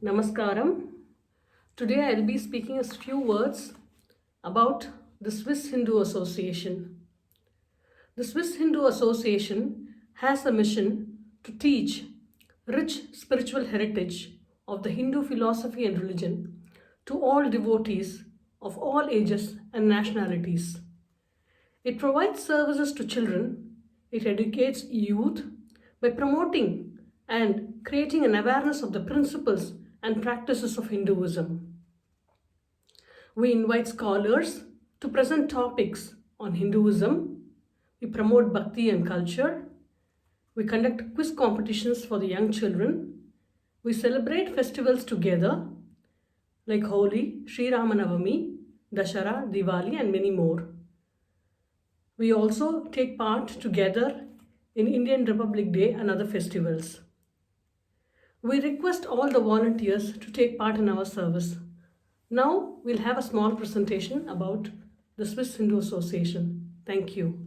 Namaskaram. Today I will be speaking a few words about the Swiss Hindu Association. The Swiss Hindu Association has a mission to teach rich spiritual heritage of the Hindu philosophy and religion to all devotees of all ages and nationalities. It provides services to children, it educates youth by promoting and creating an awareness of the principles and practices of Hinduism. We invite scholars to present topics on Hinduism. We promote bhakti and culture. We conduct quiz competitions for the young children. We celebrate festivals together like Holi, Sri Ramanavami, Dashara, Diwali, and many more. We also take part together in Indian Republic Day and other festivals. We request all the volunteers to take part in our service. Now we'll have a small presentation about the Swiss Hindu Association. Thank you.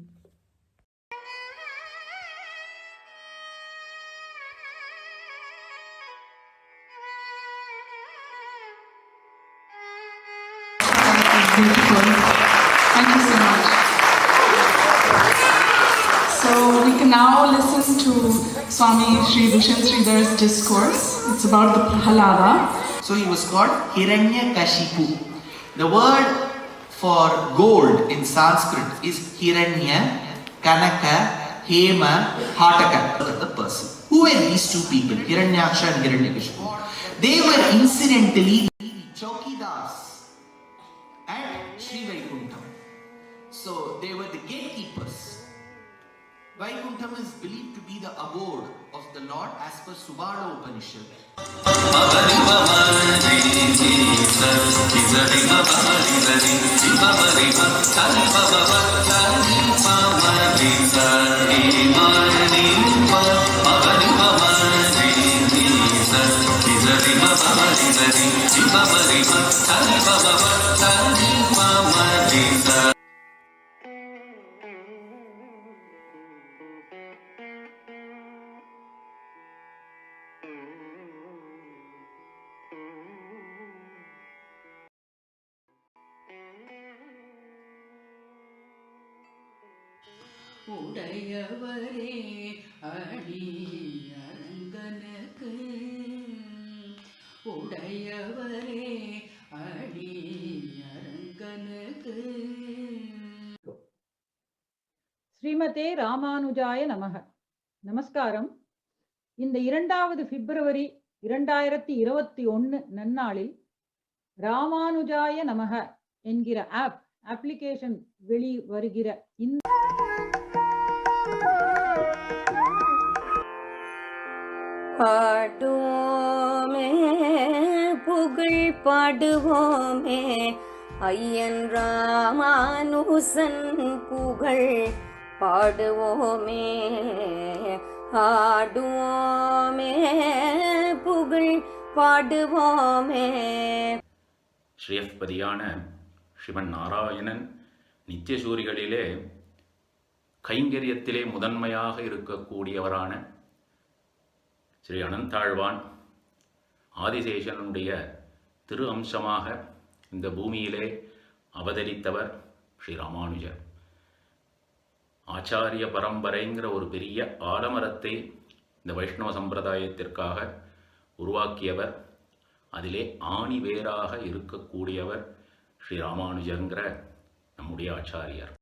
Beautiful. Thank you so much. So we can now listen to Swami Sri Dushyant discourse. It's about the Prahalada. So he was called Hiranyakashipu. The word for gold in Sanskrit is Hiranya, Kanaka, Hema, Hataka. The person. Who were these two people, Hiranyaksha and Hiranyakashipu? They were incidentally Chowkidars at Sri Vaikuntham. So they were the gatekeepers. Vaikuntham is believed to be the abode of the Lord as per Subhadha Upanishad. உடையவரே அடி அரங்கனுக்கு உடையவரே அடி அரங்கனுக்கு. ஸ்ரீமதே ராமானுஜாய நமக. நமஸ்காரம். இந்த 2வது பிப்ரவரி 2021 நன்னாளில் ராமானுஜாய நமக என்கிற அப்ளிகேஷன் வெளி வருகிற இந்த பாடுவோமே புகழ் பாடுவோமே ஐயன் ராமானுசன் புகழ் பாடுவோமே ஆடுவோமே புகழ் பாடுவோமே. ஸ்ரீயப்பதியான ஸ்ரீமன் நாராயணன் நித்தியசூரிகளிலே கைங்கரியத்திலே முதன்மையாக இருக்கக்கூடியவரான ஸ்ரீ அனந்தாழ்வான் ஆதிசேஷனுடைய திரு அம்சமாக இந்த பூமியிலே அவதரித்தவர் ஸ்ரீ ராமானுஜர். ஆச்சாரிய பரம்பரைங்கிற ஒரு பெரிய ஆலமரத்தை இந்த வைஷ்ணவ சம்பிரதாயத்திற்காக உருவாக்கியவர். அதிலே ஆணி வேராக இருக்கக்கூடியவர் ஸ்ரீ ராமானுஜருங்கிற நம்முடைய ஆச்சாரியர்.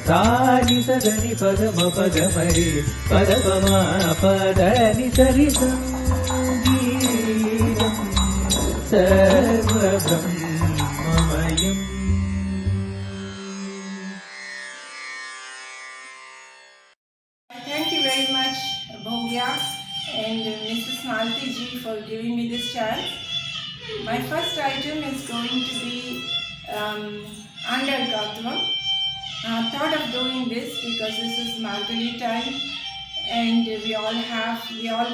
தாரி சதனி பதம பதமரி பதம பதனி சரி சங்கீதம் சர்வ பிரம்மமயம். Thank you very much, Bhogya and Mrs. Malti ji, for giving me this chance. My first item is going to be under Gatvam. I thought of doing this because this is Margazhi time and we all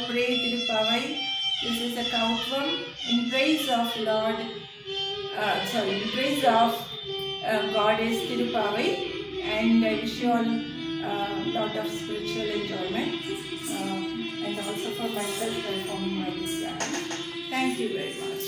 pray Thiruppavai. This is a Kautvam in praise of Goddess Thiruppavai, and I wish you all a lot of spiritual enjoyment and also for myself performing my discourse. Thank you very much.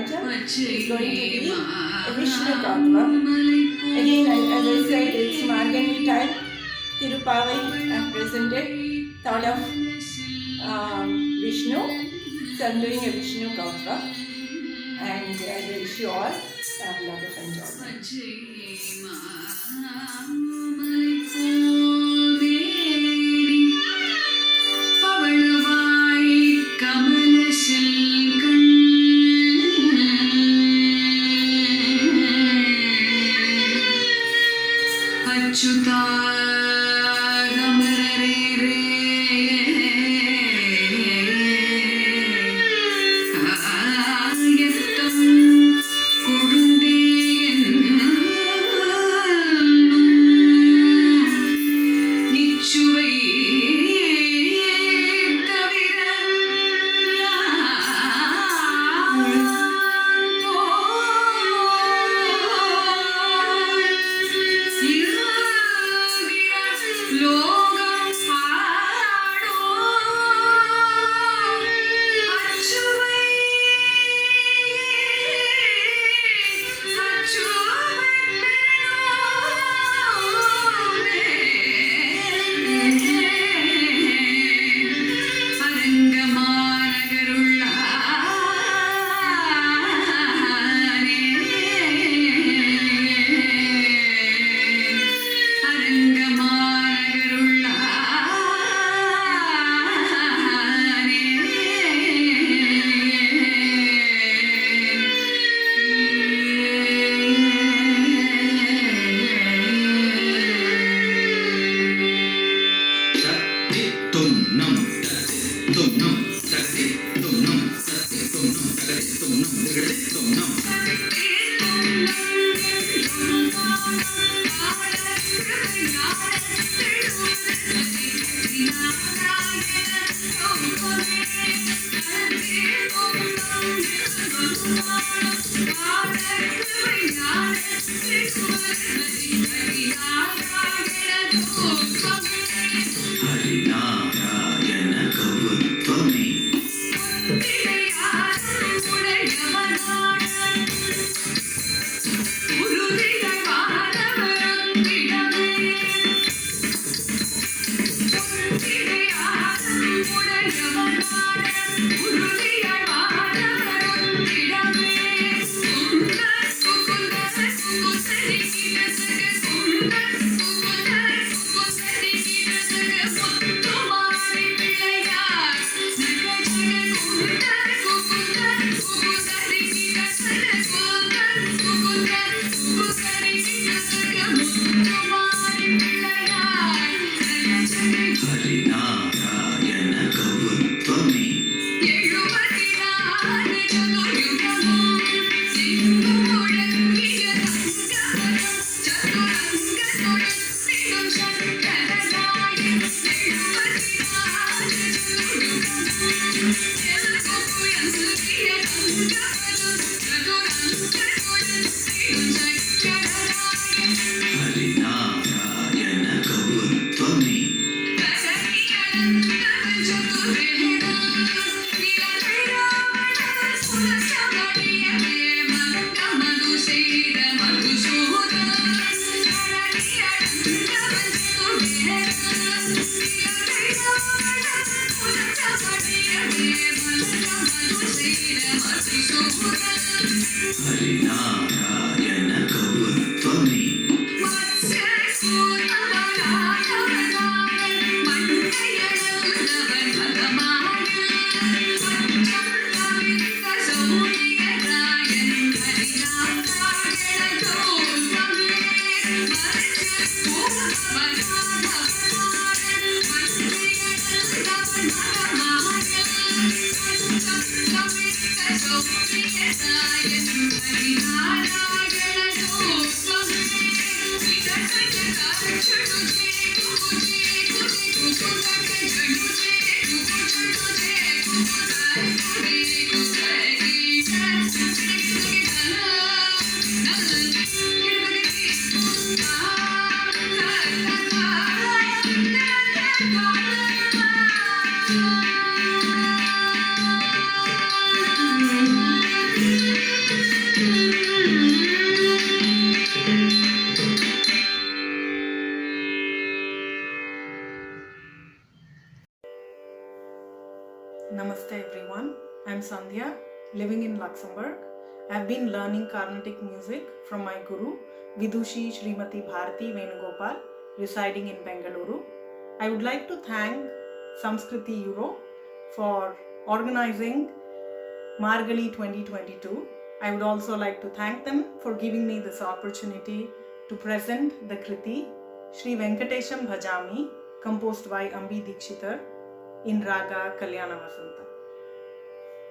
item is going to be a Vishnu Gautvam. Again, as I said, it's Margazhi time. Thiruppavai I presented thought of Vishnu. So I'm doing a Vishnu Gautvam. And I wish you all a lot of enjoyment. Namaste everyone. I'm Sandhya, living in Luxembourg. I've been learning Carnatic music from my guru, Vidushi Smt Bharathi Avireddy, residing in Bengaluru. I would like to thank Samskriti Europe for organizing Margazhi 2022. I would also like to thank them for giving me this opportunity to present the krithi Shri Venkatesham Bhajami, composed by Ms. Dikshitar in Raga Kalyana Vasanta.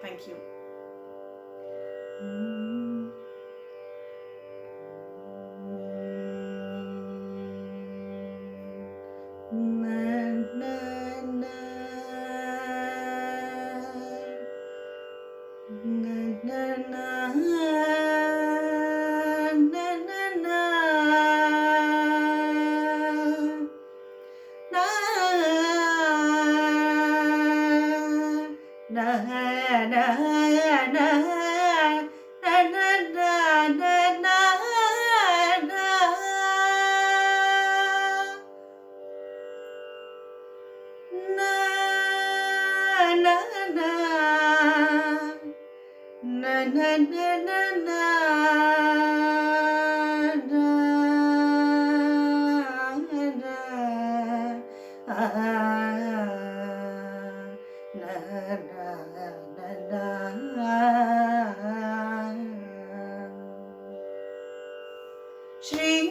Thank you. Shri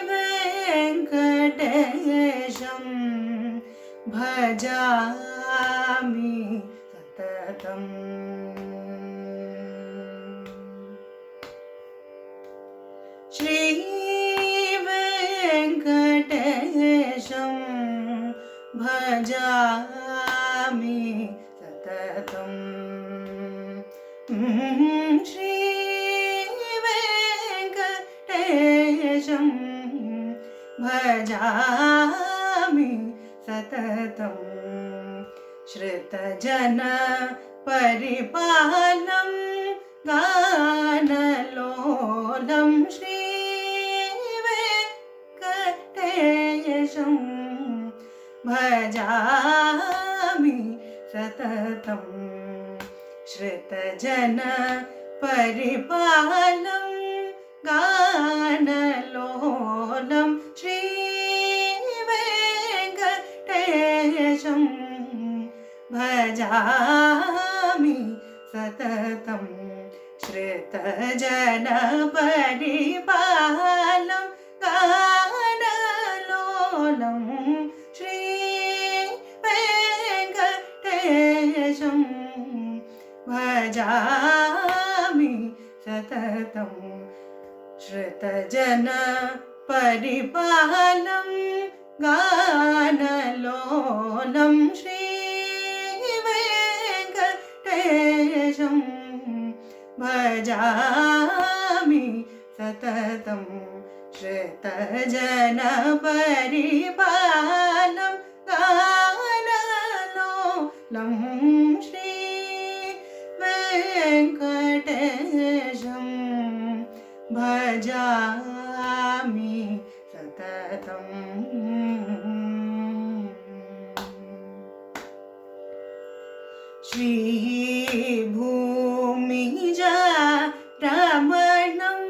Venkatesham Bhajami Satatam. Shri Venkatesham Bhajami Satatam. Shri Venkatesham Bhajami Satatam. Shritajana Paripalam Ganalolam Shri Venkatesham Bhajami Satatam. Shritajana Paripalam Ganalolam Shri Venkatesham Bhajami Satatam. Shritajana Paripalam Ganalolam Shri Venkatesham Bhajami Satatam. Shritajana Paripalam Ganalolam Shri Venkatesham Bhajami Satatam. Shritajana Paripalam Ganalolam Shri Venkatesham Bhajami Satatam. Shri Bhumija Ramanam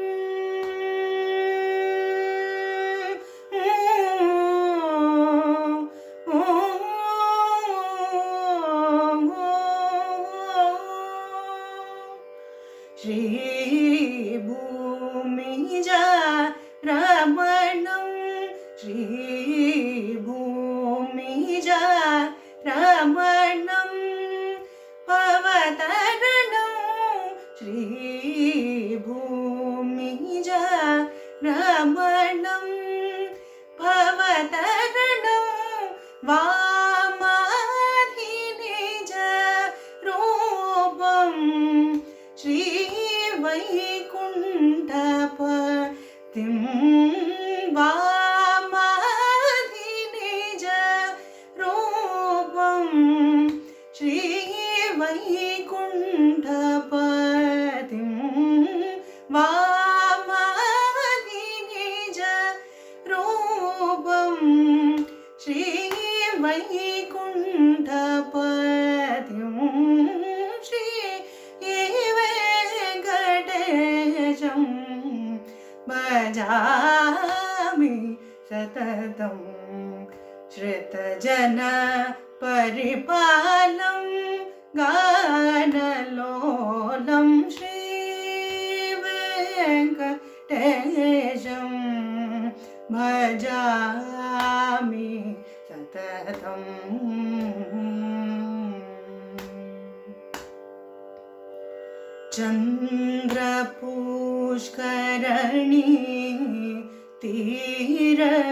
Shri Bhumija Ramanam Shri Bhumija Ramanam Pava वैकुण्ठपतिं Shri वेङ्कटेशं भजामि सततं श्रितजन परिपालं गानलोलं श्रीवेङ्कटेशं भजामि सततम् चन्द्रपुष्करणि तीरविहारम्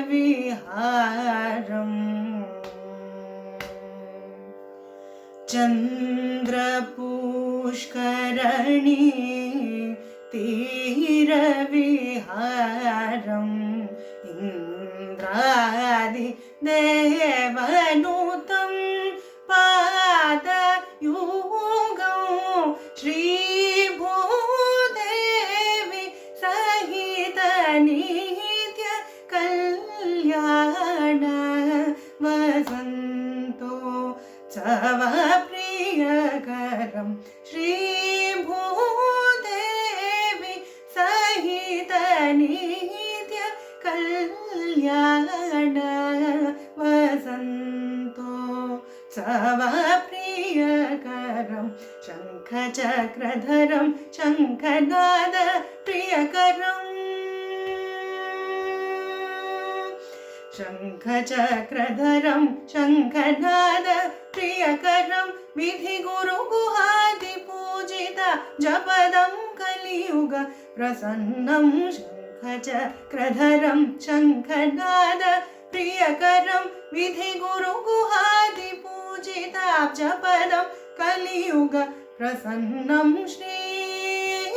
चन्द्रपुष्करणि तीरविहारम् इन्द्रादि देवनुतं पादयुगं श्रीभूदेवी सहित नित्य कल्याण वसन्तोत्सव प्रियकरं श्रीभूदेवी सहित नित्य कल्याण वसन्तोत्सव प्रियकरं शङ्खचक्रधरं शङ्खनाद प्रियकरं शङ्खचक्रधरं शङ्खनाद प्रियकरं विधिगुरुगुहादिपूजित जपदं कलियुग प्रसन्नं शङ्खचक्रधरं शङ्खनाद प्रियकरं विधिगुरुगुहादिपूजित जपदं कलियुग प्रसन्नं श्रीवेङ्कटेशं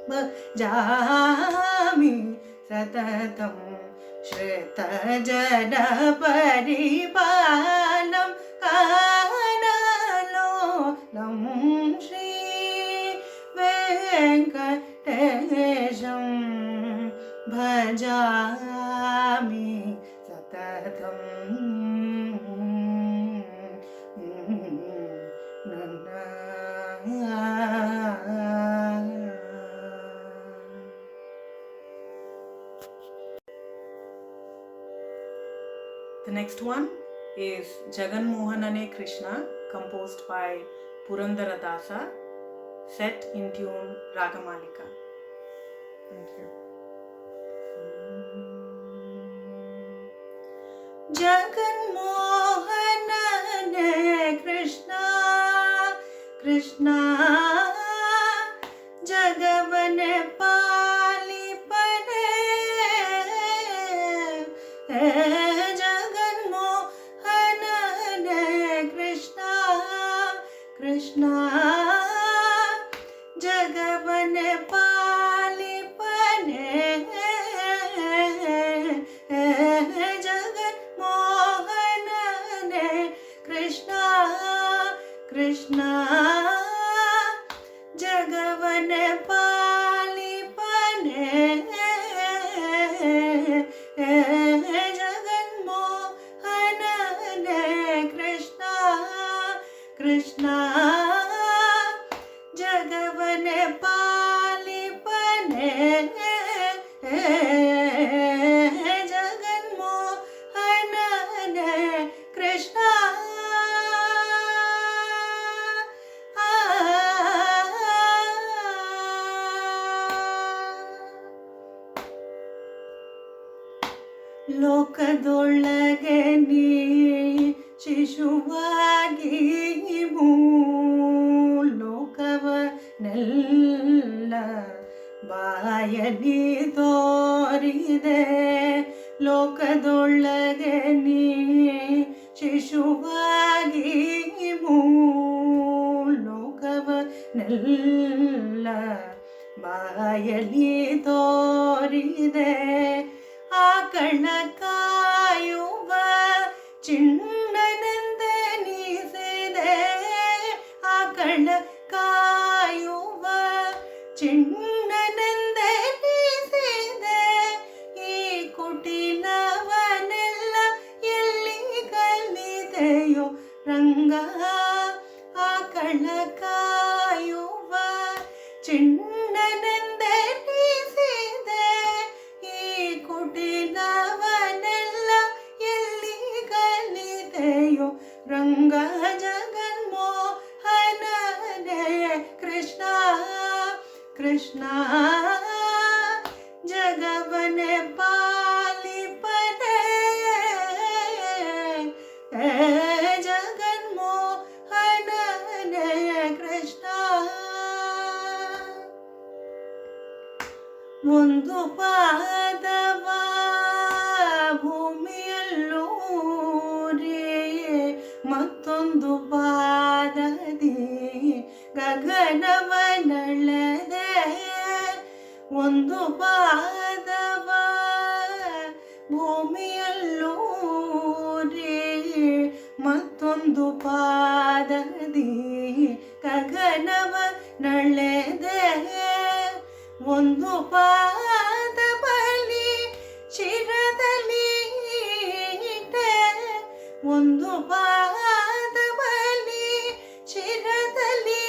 भजामि सततं श्रितजनपरिपालं कानलोलं श्रीवेङ्कटेशं भजामि सततं The next one is Jagan Mohanane Krishna, composed by Purandara Dasa, set in tune Ragamalika. Thank you. Jagan Mohanane Krishna, Krishna Jagavane Palipane, Jagan Mohanane Krishna, Krishna Jagavane Palipane, Jagan Mohanane Krishna, Krishna Jagavane Palipane, Jagan Mohanane Krishna, Krishna Jagavane Palipane, Jagan Mohanane Krishna. ಲೋಕದೊಳಗೆ ನೀ ಶಿಶುವಾಗಿ ಲೋಕವನೆಲ್ಲ ಬಾಯಲಿ ತೋರಿದೆ, ಲೋಕದೊಳಗೆ ನೀ ಶಿಶುವಾಗಿ ಲೋಕವನೆಲ್ಲ ಬಾಯಲಿ ತೋರಿದೆ. ಆಕಳ ಕಾಯುವ ಚಿಣ್ಣನೆಂದೆನಿಸಿದೆ, ಆಕಳ ಕಾಯುವ ಚಿಣ್ಣನೆಂದೆನಿಸಿದೆ. ಈ ಕುಟ ಕುಟಿಲವನೆಲ್ಲ ಎಲ್ಲಿ ಕಲಿತೆಯೋ ರಂಗ ಆ ಕಳ್ಳ ಕಾಯುವ ಚಿಣ್ಣನೆಂದೆನಿಸಿದೆ ಈ ಕುಟಿಲವನೆಲ್ಲ ಎಲ್ಲಿ ಕಲಿತೆಯೋ ರಂಗ ಜಗನ್ಮೋಹನನೇ ಕೃಷ್ಣ ಕೃಷ್ಣ ಜಗವನೆ ಪಾಲಿಪನೆ ಜಗನ್ಮೋಹನನೇ ಕೃಷ್ಣ ಒಂದು ಪಾದವ ಭೂಮಿಯಲ್ಲೂರೇ ಮತ್ತೊಂದು ಪಾದದಿ ಗಗನವನಳೆದೆ ಒಂದು ಪಾದವ ಭೂಮಿಯಲ್ಲೂರೇ ಮತ್ತೊಂದು ಪಾದದಿ ಗಗನವನಳೆದೆ ಒಂದು ಪಾದ ಬಲಿ ಶಿರದಲ್ಲಿ ಇಟ್ಟೆ ಒಂದು ಪಾದ ಬಲಿ ಶಿರದಲ್ಲಿ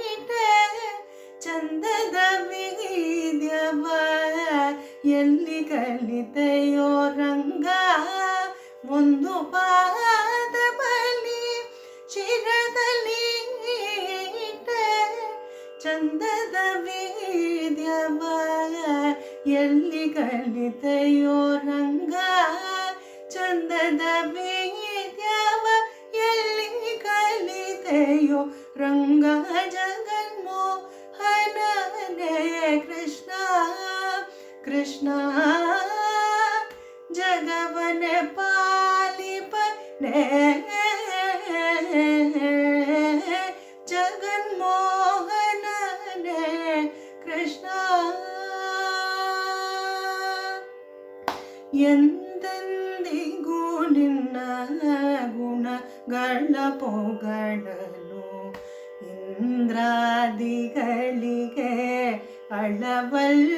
ಇಟ್ಟೆ ಚಂದದ ವಿದ್ಯವ ಎಲ್ಲಿ ಕಲಿತೆಯೋ ರಂಗ ಒಂದು ಪಾದ ಬಲಿ ಶಿರದಲ್ಲಿ ಇಟ್ಟೆ ಚಂದದ ವಿದ್ಯವ ಎಲ್ಲಿ ಕಲಿತೆಯೋ ರಂಗ ಚಂದದ ವಿದ್ಯವ ಎಲ್ಲಿ ಕಲಿತೆಯೋ ರಂಗ ಜಗನ್ಮೋಹನನೇ ಕೃಷ್ಣ ಕೃಷ್ಣ ಜಗವನೆ ಪಾಲಿಪನೆ ಜಗನ್ಮೋಹನನೇ ಕೃಷ್ಣ ಎಂದೆಂದಿಗೂ ನಿನ್ನ ಗುಣಗಳ ಪೊಗಳಲು ಇಂದ್ರಾದಿಗಳಿಗೆ ಅಳವಲ್ಲ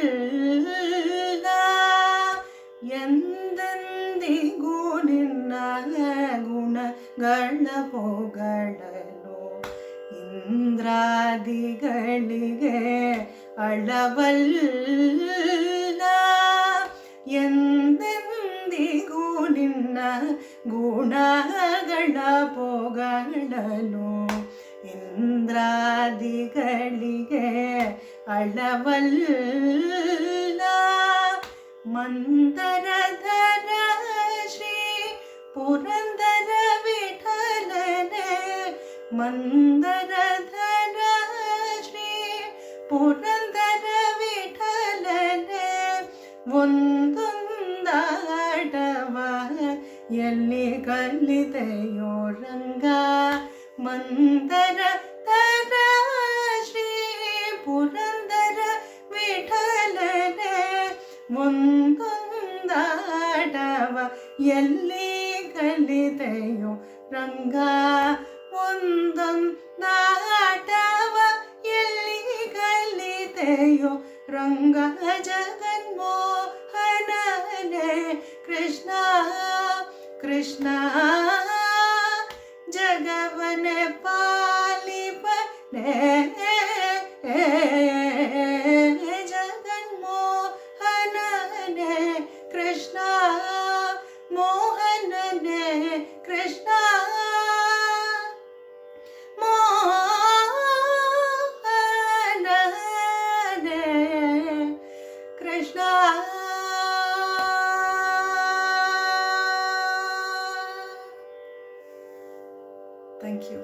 ಎಂದೆಂದಿಗೂ ನಿನ್ನ ಗುಣಗಳ ಪೊಗಳಲು ಇಂದ್ರಾದಿಗಳಿಗೆ ಅಳವಲ್ಲ ಎಂದೆಂದಿಗೂ ನಿನ್ನ ಗುಣಗಳ ಪೊಗಳಲು ಇಂದ್ರಾದಿಗಳಿಗೆ ಅಳವಲ್ಲ ಮಂದರಧರ ಶ್ರೀ ಪುರಂದರ ವಿಠಲನೆ ಮಂದರಧರ ಶ್ರೀ ಪುರಂದರ ವಿಠಲನೆ ಒಂದೊಂದಾಟವ ಎಲ್ಲಿ ಕಲಿತೆಯೋ ರಂಗ ಮಂದರ ತರ ಶ್ರೀ ಪುರಂದರ ವಿಠಲನೆ ಒಂದೊಂದಾಟವ ಎಲ್ಲಿ ಕಲಿತೆಯೋ ರಂಗ ಒಂದೊಂದಾಟವ ಎಲ್ಲಿ ಕಲಿತೆಯೋ ರಂಗ ಜಗನ್ಮೋಹನನೇ ಕೃಷ್ಣ ಕೃಷ್ಣ ಜಗವನೆ ಪಾಲಿಪನೆ ಜಗನ್ಮೋಹನನೇ ಕೃಷ್ಣ ಮೋಹನನೇ ಕೃಷ್ಣ ಮೋಹನನೇ ಕೃಷ್ಣ ಥ್ಯಾಂಕ್ ಯು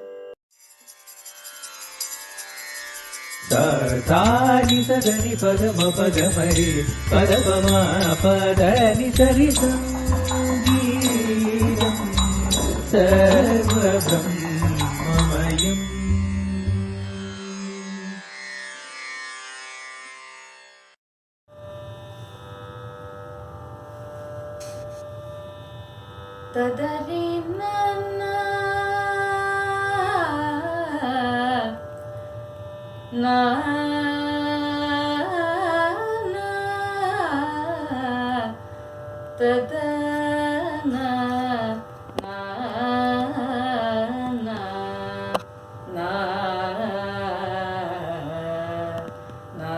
ದಾನಿ ಸದನಿ ಪಗಮ ಪಗಮರಿ ಪದಪಮ ಪದನಿ ಸರಿ ಸಂಗೀತಂ ಸರ್ವಬ್ರಹ್ಮಮಯಂ ತದರಿ ನನ್ನ tadana na na na na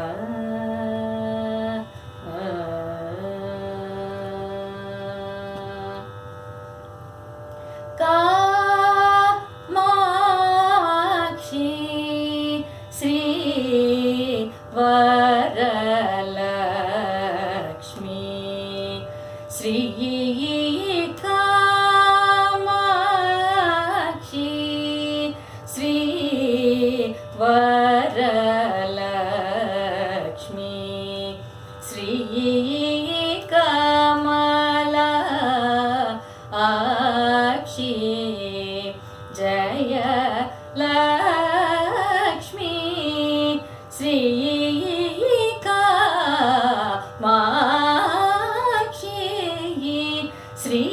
Kamakshi Sri Varalakshmi Sri Kamakshi Sri Varalakshmi Sri Kamala Akshi Jaya Lakshmi Sri Kamakshi Sri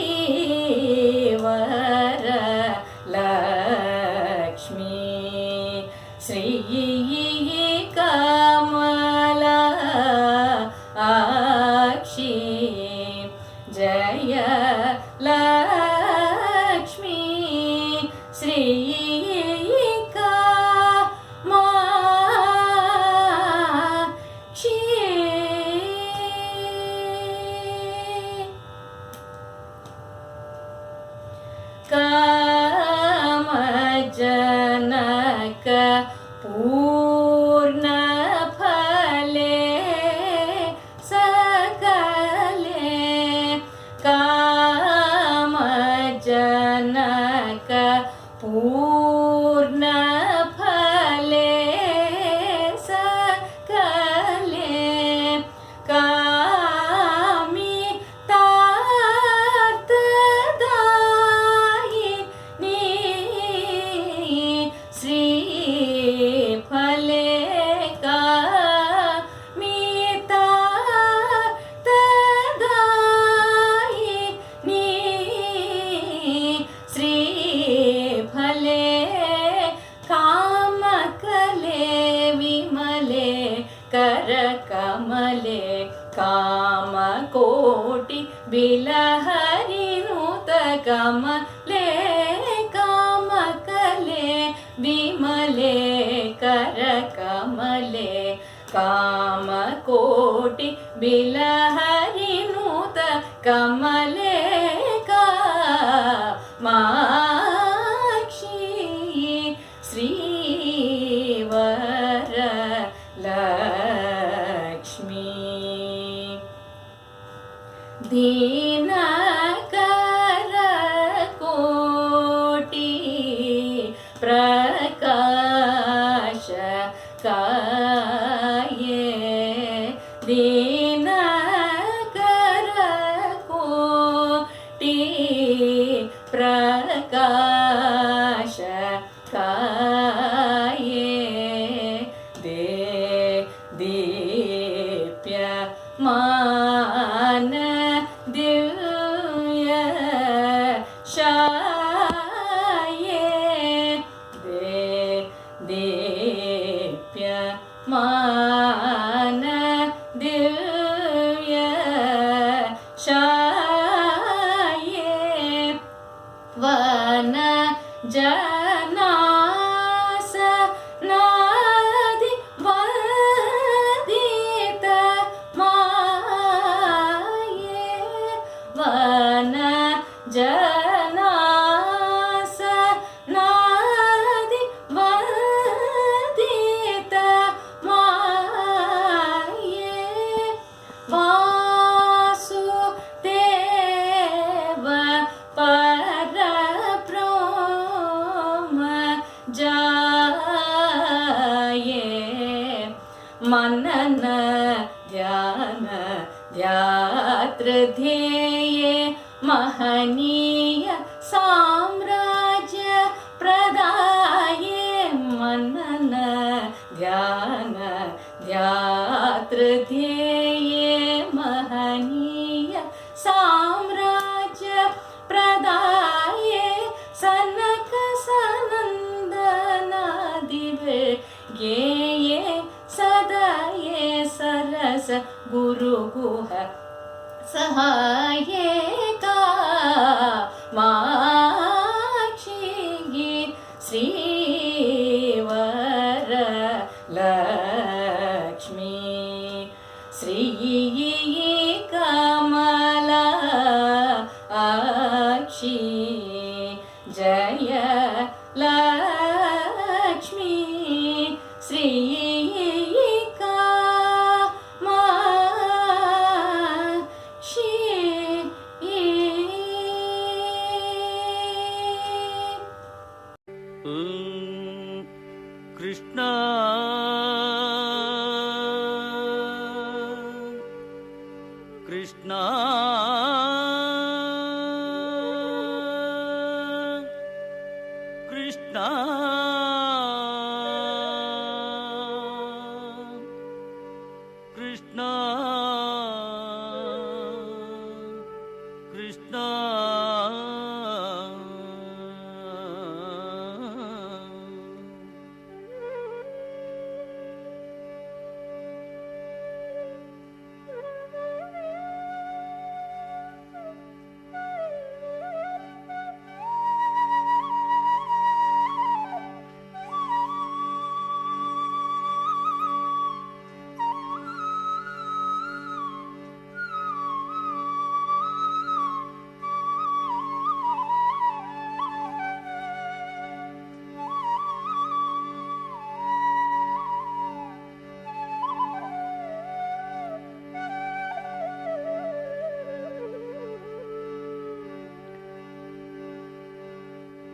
Varalakshmi Sri Kamala Akshi Jaya Lakshmi Sri Kamakshi. Kamajanaka Purna Phale Sakale Kamajanaka Purna Phale Sakale Kami Tartadayini Sri Phale Kami Tartadayini Sri Phale Kamakale Vimale Karakamale Kamakoti Bilahari Nutakamaale Kamakale Vimale Karakamale Kamakoti Bilahari Nutakamaale Kamakshi Sri Varalakshmi Dinakara Koti Prakasha Kaye Dinakara Koti Prakasha Kaye Dipya Mana Divya Shaye Dipya Mana Divya Shaye Vana Janasa Nadi Vadita Maye Vana Janasa Nadi Vadita Maye Vasudeva Parabrahma Jaye Manana Dhyana Dhyatradhyeye Mahaniya Samrajya Pradaye Manana Dhyana Dhyatradhyeye Mahaniya Samrajya Pradaye Sanaka Sanandana Dive Geye Sadaye Sarasa Guru Guha सहायिका माक्षिगी श्रीवरलक्ष्मी श्री कमला अक्षी जय लक्ष्मी श्री कृष्णा कृष्णा कृष्णा कृष्णा कृष्णा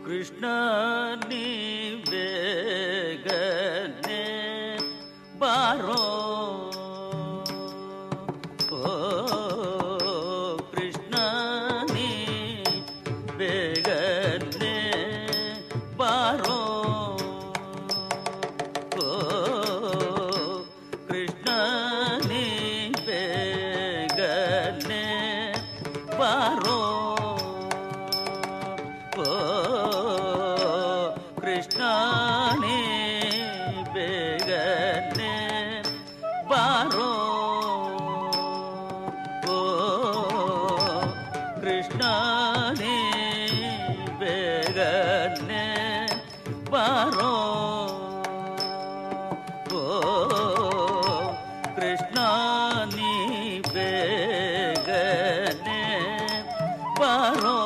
कृष्ण नी बेगने बारो ओ कृष्ण नी बेगने बारो ओ कृष्ण नी बेगने बारो कृष्ण ने बेगने बारो ओ कृष्ण ने बेगने बारो ओ कृष्ण ने बेगने बारो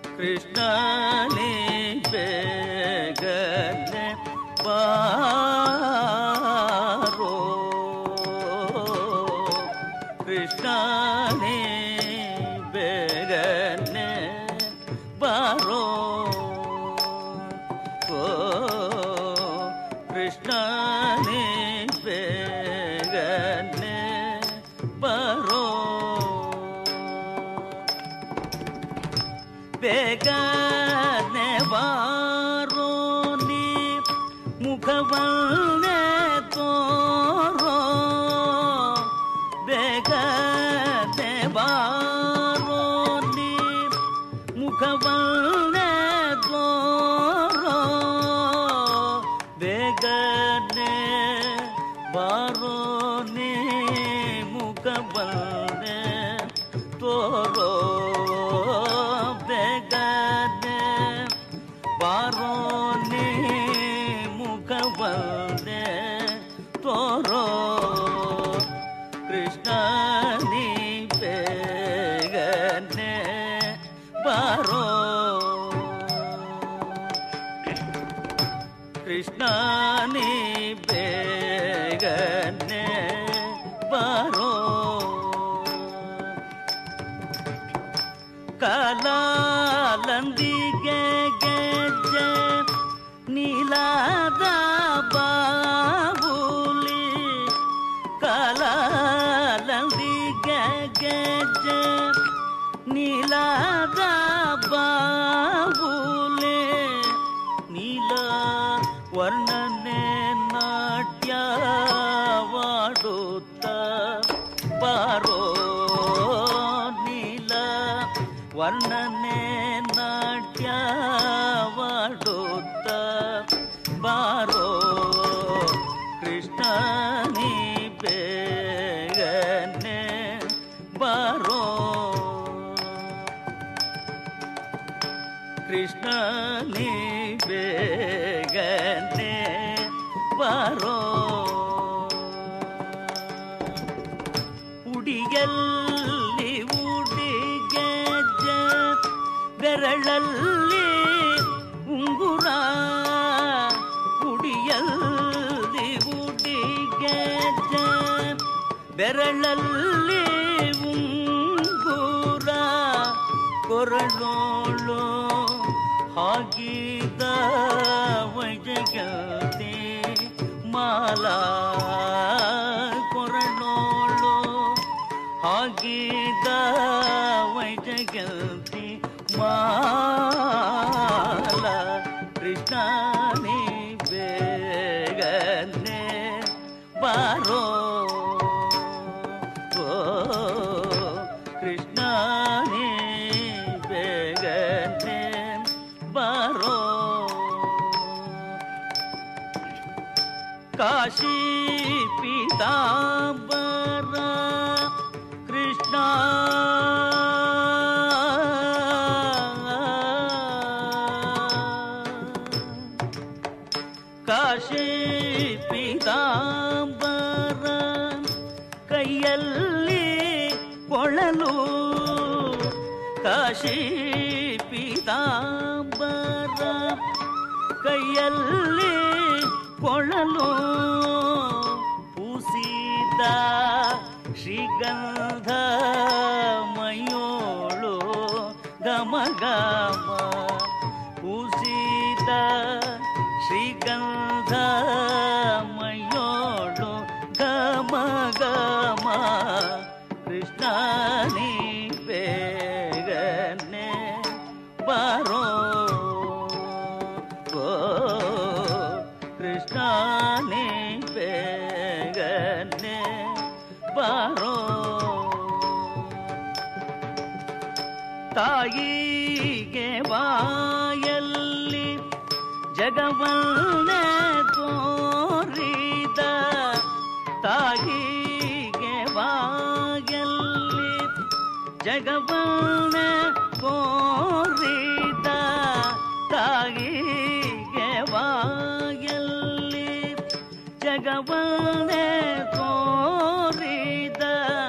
कृष्ण ने बेगने बारो कृष्ण ने बेगने बारो ओ कृष्ण ने बेगने बारो बेगने बारो नी मुखवने तोरो बेगने बारो नी मुखवने तोरो बेगने बारो नी मुखवने तोरो बारोने मुखवने तोरो कृष्ण नी बेगने बारो कृष्ण नी बेगने बारो कालालंदिगे ಗೆಜ್ಜೆ ನೀಲಾದ ಬಾಬುಲಿ ಕಾಲಾಲಂದಿಗೆ ಗೆಜ್ಜೆ ನೀಲಾದ ಬಾಬುಲಿ ನೀಲ ವರ್ಣನೆ ನಾಟ್ಯವಾಡುತ್ತ ಬಾರೋ ನೀಲ ನಾಟ್ಯವಾಡುತ್ತ ಬಾರೋ ಕೃಷ್ಣ ನೀ ಬೇಗನೆ ಬಾರೋ ಕೃಷ್ಣ ನೀ ಬೇಗನೆ ಬಾರೋ ಉಡಿಯಲ್ಲಿ ಉಡಿಗೆಜ್ಜ ಬೆರಳಲ್ಲಿ ಉಂಗುರ ಉಡಿಯಲ್ಲಿ ಉಡಿಗೆಜ್ಜ ಬೆರಳಲ್ಲಿ ಉಂಗುರ ಕೊರಳೋಳು ಹಾಗಿದ ವೈಜಗತೆ ಮಾಲಾ ಕೊರಳೋಳು ಹಾಗಿದ ವೈಜಗತೆ ಮಾಲಾ ಕೃಷ್ಣ ನೀ ಬೇಗನೆ ಬಾರೋ ಕೃಷ್ಣ ನೀ ಬೇಗನೆ ಬಾರೋ ಕಾಶಿ ಪೀತಾಂಬರ ಕೃಷ್ಣ ಕಾಶಿ ಪೀತಾಂಬರ ಕೈಯಲ್ಲಿ ಕೊಳಲು ಕಾಶಿ ಪೀತಾಂಬರ ಕೈಯಲ್ಲಿ ಕೊಳಲು ಪೂಸಿದ ಶ್ರೀಗಂಧ ಮಯೋಳು ಗಮ ಗಮ ಪೂಸಿದ ಶ್ರೀಗಂಧ ಮಯೋಳು ಗಮ ಗಮ ಕೃಷ್ಣ ನೀ ಬೇಗನೆ ಬಾರೋ ಕೃಷ್ಣ ನೀ ಬೇಗನೆ ಬಾರೋ ತಾಯಿಗೆ ಬಾಯಲ್ಲಿ ಜಗವನ್ನೇ ತೋರಿದ ತಾಯಿಗೆ ಬಾಯಲ್ಲಿ ಜಗವನ್ನೇ ತೋರಿದ ತಾಯಿಗೆ ಬಾಯಲ್ಲಿ ಜಗವನ್ನೇ ತೋರಿದ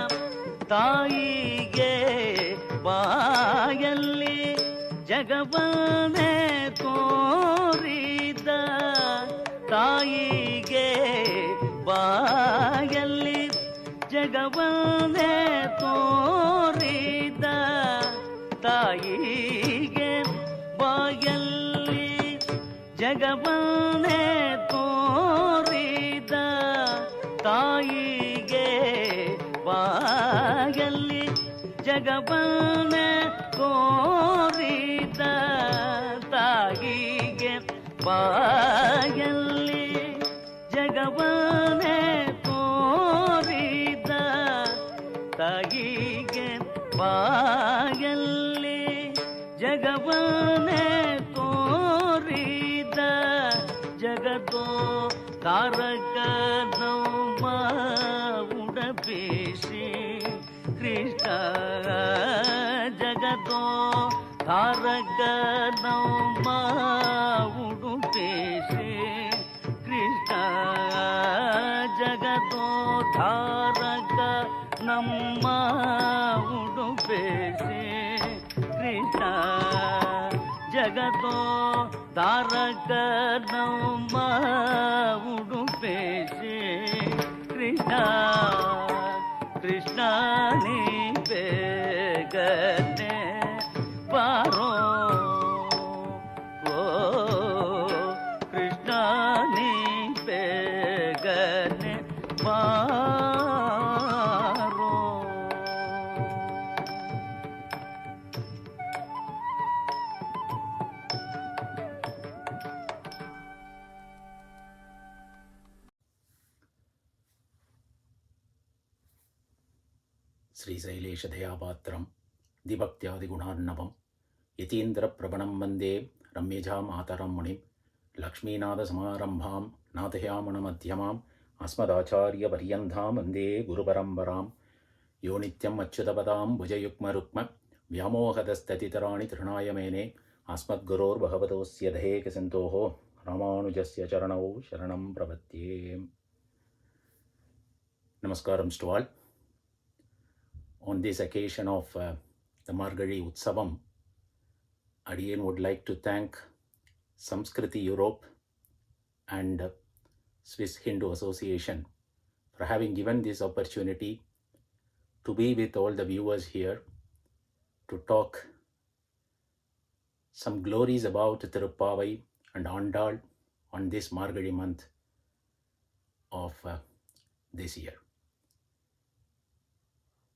ತಾಯಿಗೆ ಬಾಯಲ್ಲಿ ಜಗವನ್ನೇ ತೋರಿದ ತಾಯಿಗೆ ಬಾಯಲ್ಲಿ ಜಗವನ್ನೇ ತೋರಿದ ತಾಯಿಗೆ ಬಾಯಲ್ಲಿ ಜಗವನ್ನೇ ತೋರಿದ ತಾಯಿಗೆ ಬಾಯಲ್ಲಿ ಜಗವನ್ನೇ ತೋರಿದ ತಾಯಿಗೆ ಬಾಯಲ್ಲಿ ಜಗವನ್ನೇ ತೋರಿದ ತಾಯಿಗೆ ಬಾಯಲ್ಲಿ ಜಗವನ್ನೇ ತೋರಿದ ಜಗತ್ತೋ ತಾರಕ ನಮ್ಮ ಉಡಬೇಸಿ ಕೃಷ್ಣ ಜಗತ್ತೋ ತಾರಕ ನಮ್ಮ ಉಡುಬೇಸಿ ಕೃಷ್ಣ ಜಗತ್ತೋ ತಾರಕ ನಮ್ಮ ಉಡುಬೇಸಿ ಕೃಷ್ಣ ಜಗತ್ತೋ ತಾರಕ ನಮ್ಮ ಉಡುಬೇಸಿ ಕೃಷ್ಣ ಕೃಷ್ಣ ನೀ ಬೇಗನೆ ಬಾರೋ ಕೃಷ್ಣ ನೀ ಬೇಗನೆ ಬಾರೋ ಶ್ರೀಶೈಲೇಶದಯಾಪಾತ್ರಂ ದಿಭಕ್ತ್ಯಾದಿಗುಣಾರ್ಣವಂ Yatindra Prabhanam Vande Ramyajha Mataram Munim Lakshminada Samarambham Nathyamana Madhyamam Asmadacharya Paryandham Vande Guru Parambaram Yo Nityam Achyutapadam Bhujayukma Rukma Vyamohadastathitarani Trinaya Mene Asmad Gurur Bhagavatos Yadhe Kasantoho Ramanujasya Charanau Sharanam Pravatye. Namaskaram to all. On this occasion of the Margazhi Utsavam, Adiyan would like to thank Samskriti Europe and Swiss Hindu Association for having given this opportunity to be with all the viewers here to talk some glories about Thiruppavai and Andal on this Margazhi month of this year.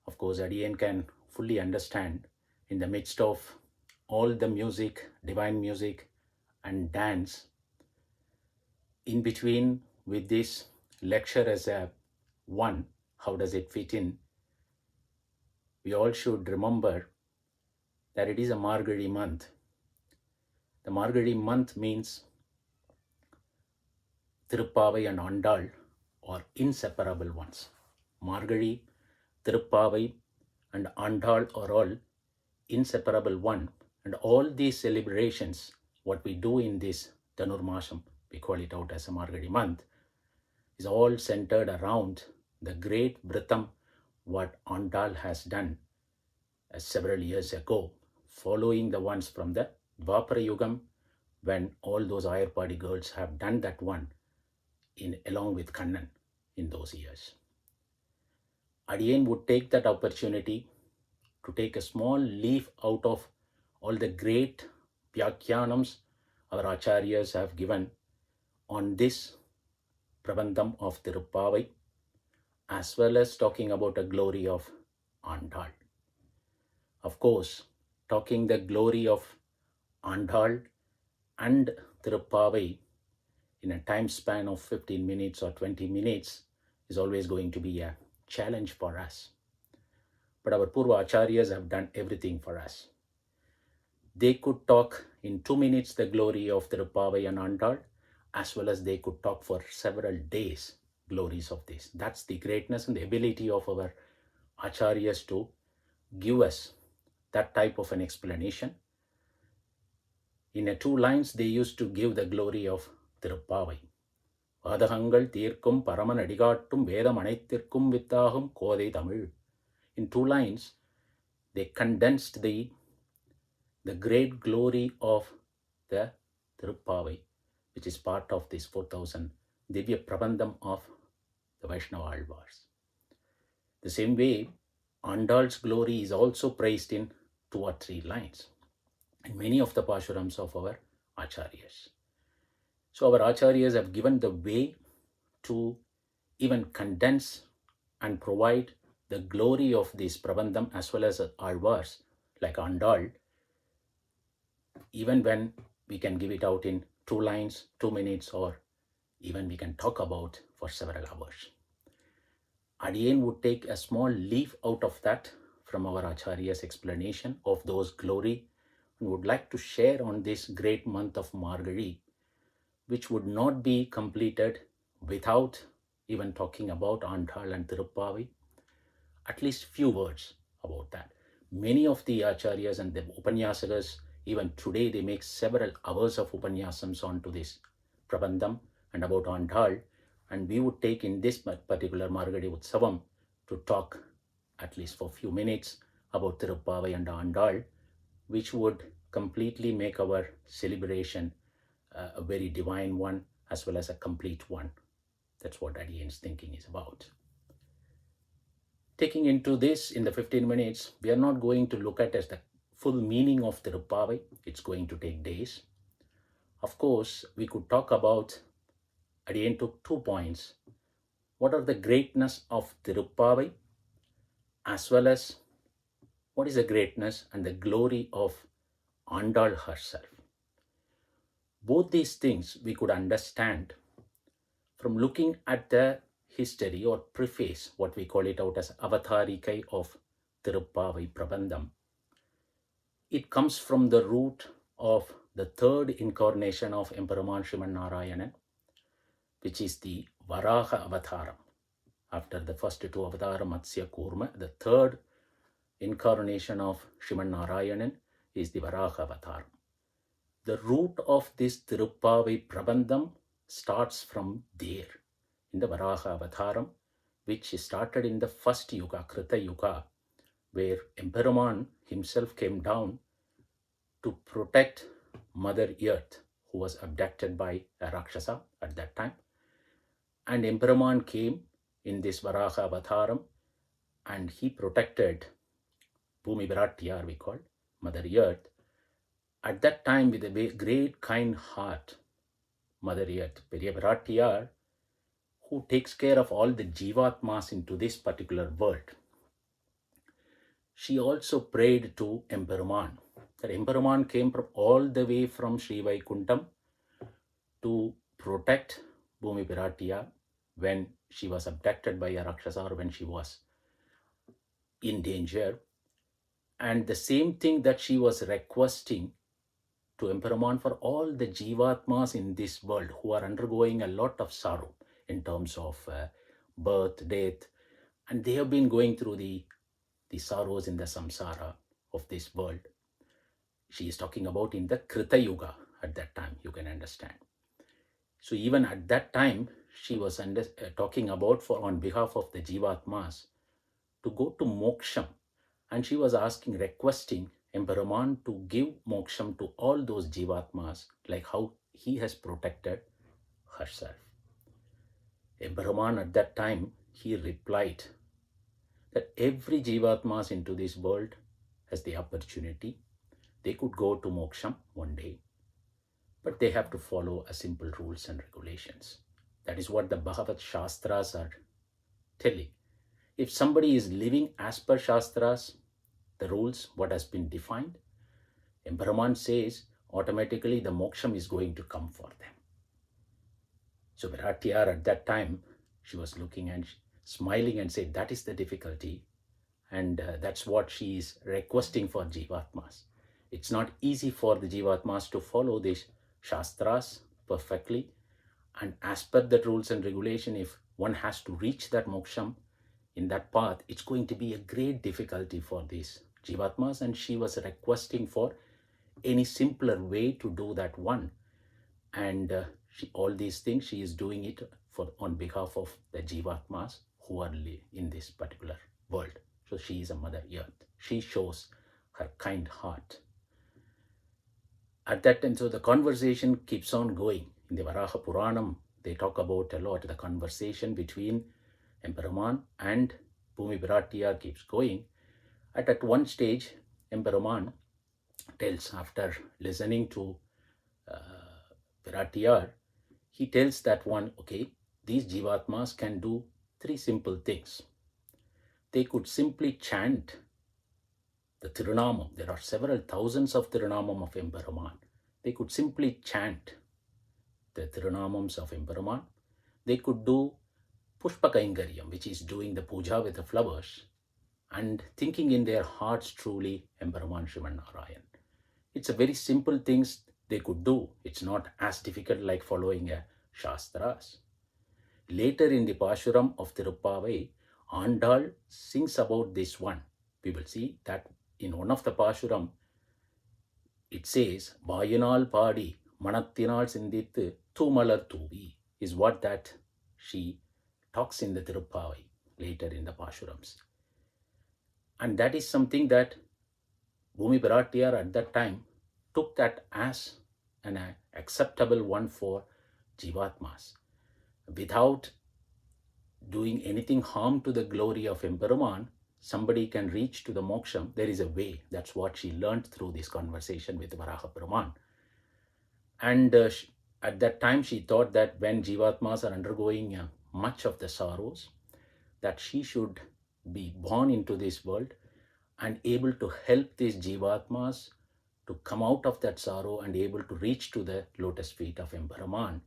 Of course, Adiyan can fully understand in the midst of all the music, divine music and dance, in between with this lecture as a one, how does it fit in? We all should remember that it is a Margazhi month. The Margazhi month means Thiruppavai and Andal are inseparable ones. Margazhi, Thiruppavai and Andal are all inseparable one, and all these celebrations, what we do in this Dhanurmasam, we call it out as a Margazhi month, is all centered around the great Vratam what Andal has done several years ago, following the ones from the Dwapara Yugam, when all those Ayarpadi girls have done that one along with Kannan in those years. Adiyan would take that opportunity to take a small leaf out of all the great Vyakhyanams our Acharyas have given on this Prabandham of Thiruppavai, as well as talking about the glory of Andal. Of course, talking the glory of Andal and Thiruppavai in a time span of 15 minutes or 20 minutes is always going to be a challenge for us. But our Purva Acharyas have done everything for us. They could talk in 2 minutes the glory of Thiruppavai and Andal, as well as they could talk for several days glories of this. That's the greatness and the ability of our Acharyas to give us that type of an explanation. In 2 lines, they used to give the glory of Thiruppavai. Vadahangal Tirkum Paraman Adigattum Vedam Anaithirkum Vittahum Kodai Tamil. In 2 lines, they condensed the great glory of the Thiruppavai, which is part of this 4000 Divya Prabandham of the Vaishnava Alvars. The same way, Andal's glory is also praised in 2 or 3 lines in many of the Pashurams of our Acharyas. So our Acharyas have given the way to even condense and provide the glory of this Prabandham as well as Alvars like Andal, even when we can give it out in 2 lines, 2 minutes, or even we can talk about for several hours. Adiyan would take a small leaf out of that from our Acharya's explanation of those glory and would like to share on this great month of Margazhi, which would not be completed without even talking about Andal and Thiruppavai. At least few words about that. Many of the Acharyas and the Upanyasakas, even today, they make several hours of Upanyasams onto this Prabandham and about Andal, and we would take in this particular Margazhi Utsavam to talk at least for a few minutes about Thiruppavai and Andal, which would completely make our celebration a very divine one as well as a complete one. That's what Adiyan's thinking is about. Taking into this in the 15 minutes, we are not going to look at as the full meaning of Thiruppavai. It's going to take days. Of course, we could talk about, Adiyan took 2 points. What are the greatness of Thiruppavai, as well as what is the greatness and the glory of Andal herself. Both these things we could understand from looking at the history or preface, what we call it out as Avatarikai of Thiruppavai Prabandham. It comes from the root of the third incarnation of Emperor Sriman Narayanan, which is the Varaha Avataram. After the first two Avataram, Matsya, Kurma, the third incarnation of Sriman Narayanan is the Varaha Avataram. The root of this Thiruppavai Prabandham starts from there, in the Varaha Avataram, which started in the first Yuga, Krita Yuga, where Emperor himself came down to protect Mother Earth, who was abducted by a Rakshasa at that time. And Emperor came in this Varaha Avataram and he protected Bhumi Bharathi, we call Mother Earth. At that time, with a great kind heart, Mother Earth, Periya Bharathi, who takes care of all the Jivatmas into this particular world. She also prayed to Emperor. That Emperor came from all the way from Sri Vaikuntham to protect Bhumi Bharathi when she was abducted by a Rakshasa, or when she was in danger. And the same thing that she was requesting to Emperor for all the Jivatmas in this world who are undergoing a lot of sorrow in terms of birth, death, and they have been going through the sorrows in the samsara of this world. She is talking about in the Krita Yuga at that time, you can understand. So even at that time, she was talking about on behalf of the Jivatmas to go to Moksham. And she was requesting Emperor to give Moksham to all those Jivatmas, like how he has protected herself. Emperor at that time, he replied that every Jivatmas into this world has the opportunity. They could go to Moksham one day, but they have to follow a simple rules and regulations. That is what the Bhagavad Shastras are telling. If somebody is living as per Shastras, the rules, what has been defined, Emperor says automatically the Moksham is going to come for them. So Bharathi at that time, she was looking and smiling and said, that is the difficulty. And that's what she is requesting for Jivatmas. It's not easy for the Jivatmas to follow these Shastras perfectly. And as per the rules and regulation, if one has to reach that Moksham in that path, it's going to be a great difficulty for these Jivatmas. And she was requesting for any simpler way to do that one. And all these things, she is doing it on behalf of the Jivatmas who are in this particular world. So she is a Mother Earth. She shows her kind heart. At that time, so the conversation keeps on going. In the Varaha Puranam, they talk about a lot. The conversation between Emperor and Bhumi Bharathi keeps going. At one stage, Emperor tells, after listening to Bharathi, he tells that one, okay, these Jivatmas can do three simple things. They could simply chant the Tirunamam. There are several thousands of Tirunamam of Emperor. They could simply chant the Tirunamams of Emperor. They could do Pushpakaingaryam, which is doing the puja with the flowers, and thinking in their hearts truly Emperor Sriman Narayan. It's a very simple things they could do. It's not as difficult like following a Shastras. Later in the Pashuram of Thiruppavai, Andal sings about this one. We will see that in one of the Pashuram, it says, Vayanal Padi, Manathinal Sindithu, Thumalar Thuvi, is what that she talks in the Thiruppavai later in the Pashurams. And that is something that Bhumi Bharathi at that time took that as an acceptable one for Jivatmas. Without doing anything harm to the glory of Emperor, somebody can reach to the Moksham. There is a way. That's what she learned through this conversation with Varaha Brahman. And at that time, she thought that when Jivatmas are undergoing much of the sorrows, that she should be born into this world and able to help these Jivatmas to come out of that sorrow and able to reach to the lotus feet of Emperor,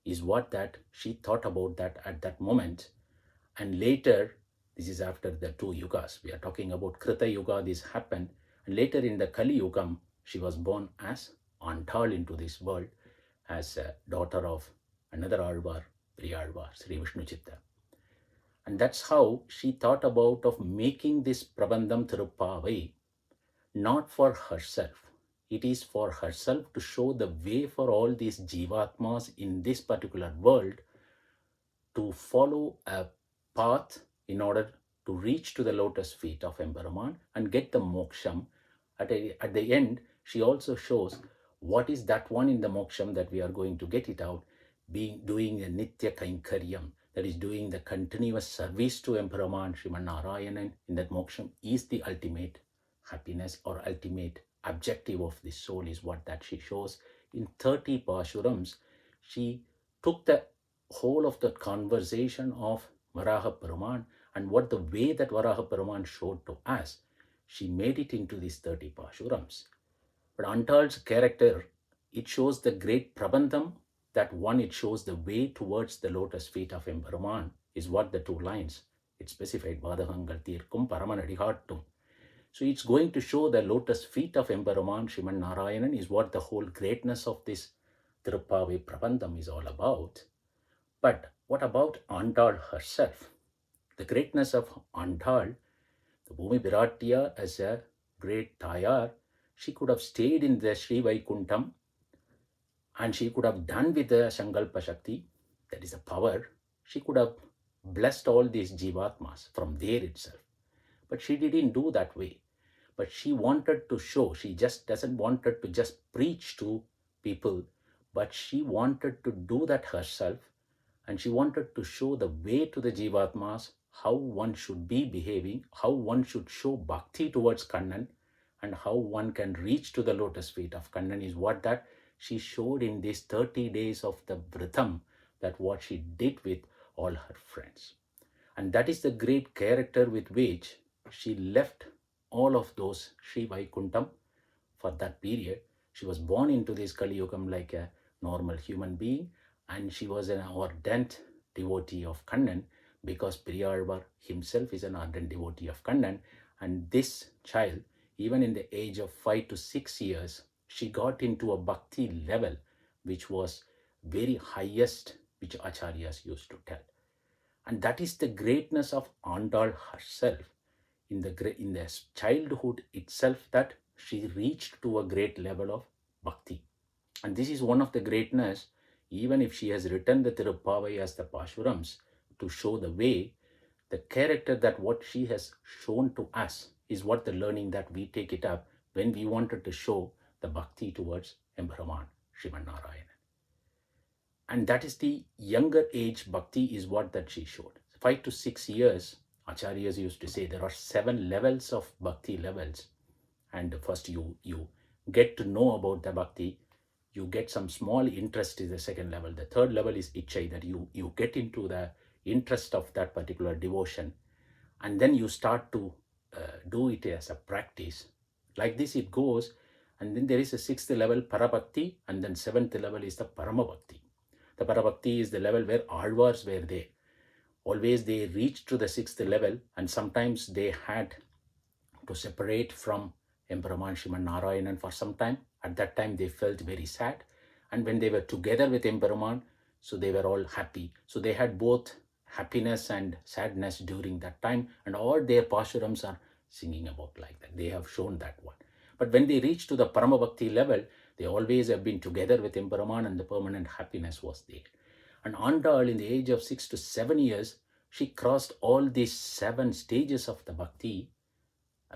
is what that she thought about that at that moment. And later, this is after the two yugas. We are talking about Krita Yuga, this happened. And later in the Kali Yugam, she was born as Andal into this world as a daughter of another Alvar, Priyalvar, Sri Vishnuchitta. And that's how she thought about of making this Prabandham Thiruppavai not for herself. It is for herself to show the way for all these Jivatmas in this particular world to follow a path in order to reach to the lotus feet of Embaraman and get the moksham. At the end, she also shows what is that one in the moksham that we are going to get it out, doing a nitya kainkaryam, that is doing the continuous service to Embaraman Sriman Narayanan in that moksham is the ultimate happiness or ultimate objective of the soul, is what that she shows. In 30 Pashurams, she took the whole of the conversation of Varaha Peruman and what the way that Varaha Peruman showed to us, she made it into these 30 Pashurams. But Andal's character, it shows the great Prabandham, that one, it shows the way towards the lotus feet of Embaraman, is what the two lines, it specified, Vadahangal Tirkum Paramanadihattum. So it's going to show the lotus feet of Embaraman Sriman Narayanan is what the whole greatness of this Thiruppavai Prabandham is all about. But what about Andal herself? The greatness of Andal, the Bhumi Bharatiya as a great Tayar, she could have stayed in the Sri Vaikuntham and she could have done with the Sankalpa Shakti, that is a power. She could have blessed all these Jivatmas from there itself. But she didn't do that way. But she wanted to show, she just doesn't wanted to just preach to people, but she wanted to do that herself. And she wanted to show the way to the Jivatmas, how one should be behaving, how one should show bhakti towards Kannan, and how one can reach to the lotus feet of Kannan, is what that she showed in these 30 days of the Vratam, that what she did with all her friends. And that is the great character with which she left all of those Sri Vaikuntham for that period. She was born into this Kali Yugam like a normal human being, and she was an ardent devotee of Kannan because Priyalvar himself is an ardent devotee of Kannan. And this child, even in the age of 5 to 6 years, she got into a bhakti level which was very highest, which acharyas used to tell. And that is the greatness of Andal herself in the childhood itself, that she reached to a great level of bhakti. And this is one of the greatness, even if she has written the Thiruppavai as the Pashurams to show the way, the character that what she has shown to us is what the learning that we take it up when we wanted to show the bhakti towards Embaraman Sriman Narayanan. And that is the younger age bhakti is what that she showed. 5 to 6 years, acharyas used to say there are 7 levels of bhakti levels. And first you get to know about the bhakti, you get some small interest in the second level. The third level is ichai, that you get into the interest of that particular devotion. And then you start to do it as a practice. Like this it goes. And then there is a 6th level, Parabhakti, and then 7th level is the Paramabhakti. The Parabhakti is the level where Alvars were there. Always they reached to the 6th level, and sometimes they had to separate from Embaraman Sriman Narayanan for some time. At that time they felt very sad, and when they were together with Embaraman, so they were all happy. So they had both happiness and sadness during that time, and all their Pashurams are singing about like that. They have shown that one. But when they reach to the Paramabhakti level, they always have been together with Embaraman, and the permanent happiness was there. And Andal, in the age of 6 to 7 years, she crossed all these 7 stages of the bhakti,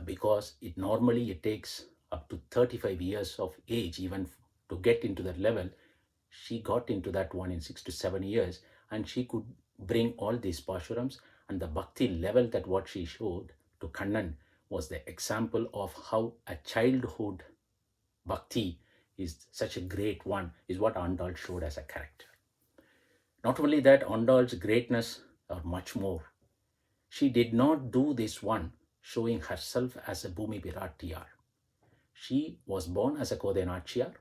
because it takes up to 35 years of age even to get into that level. She got into that one in 6 to 7 years, and she could bring all these Pashurams, and the bhakti level that what she showed to Kannan was the example of how a childhood bhakti is such a great one, is what Andal showed as a character. Not only that, Andal's greatness are much more. She did not do this one showing herself as a Bhumi Bharatiyar. She was born as a Kodenachiyar,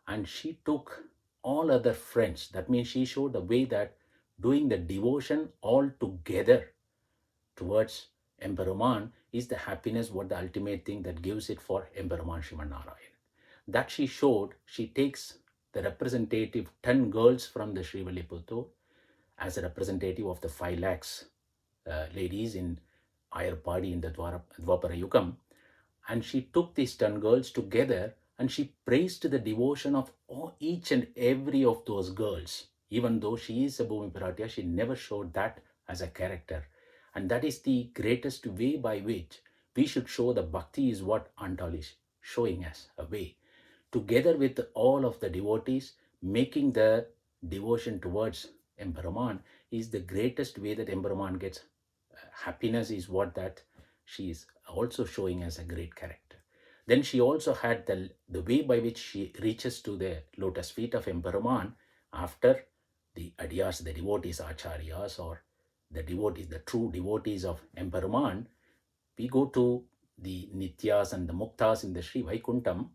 and she took all other friends. That means she showed the way that doing the devotion all together towards Emperuman is the happiness, what the ultimate thing that gives it for Emperuman Sriman Narayan. That she showed, she takes the representative 10 girls from the Srivilliputtur as a representative of the 5 lakhs ladies in Ayarpadi in the Dwapara Yugam. And she took these 10 girls together and she praised the devotion of each and every of those girls. Even though she is a Bhumi Piratya, she never showed that as a character. And that is the greatest way by which we should show the bhakti, is what Andal is showing us a way. Together with all of the devotees, making the devotion towards Emperuman is the greatest way that Emperuman gets happiness, is what that she is also showing as a great character. Then she also had the way by which she reaches to the lotus feet of Emperuman after the adiyas, the devotees, acharyas, or the devotees, the true devotees of Emperuman. We go to the nityas and the muktas in the Sri Vaikuntham.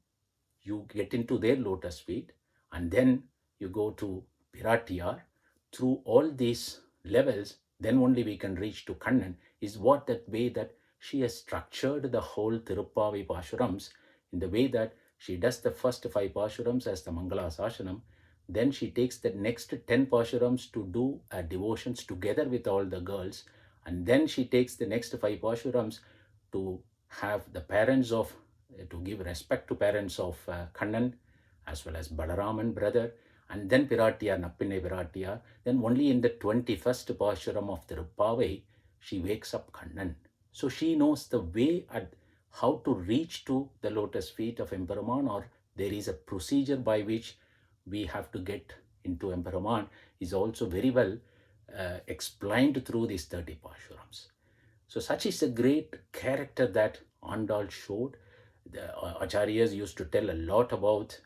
You get into their lotus feet, and then you go to Piratiyar. Through all these levels, then only we can reach to Kannan, is what that way that she has structured the whole Thiruppavai Pashurams in the way that she does the first 5 Pashurams as the Mangala Sashanam. Then she takes the next 10 Pashurams to do devotions together with all the girls. And then she takes the next 5 Pashurams to have the parents of, to give respect to parents of Kannan as well as Balaraman brother. And then Piratiyar, Nappinai Piratiyar. Then only in the 21st Pashuram of Thiruppavai, she wakes up Kannan. So she knows the way at how to reach to the lotus feet of Emperuman, or there is a procedure by which we have to get into Emperuman, is also very well explained through these 30 Pashurams. So such is a great character that Andal showed. The Acharyas used to tell a lot about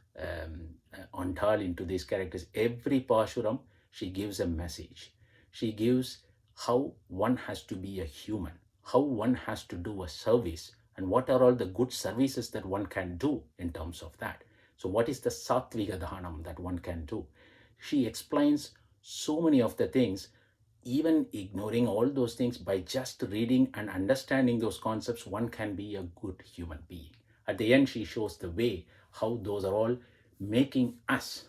Andal into these characters. Every Pashuram, she gives a message. She gives how one has to be a human, how one has to do a service, and what are all the good services that one can do in terms of that. So what is the Sattviga Dhanam that one can do? She explains so many of the things, even ignoring all those things. By just reading and understanding those concepts, one can be a good human being. At the end, she shows the way how those are all making us,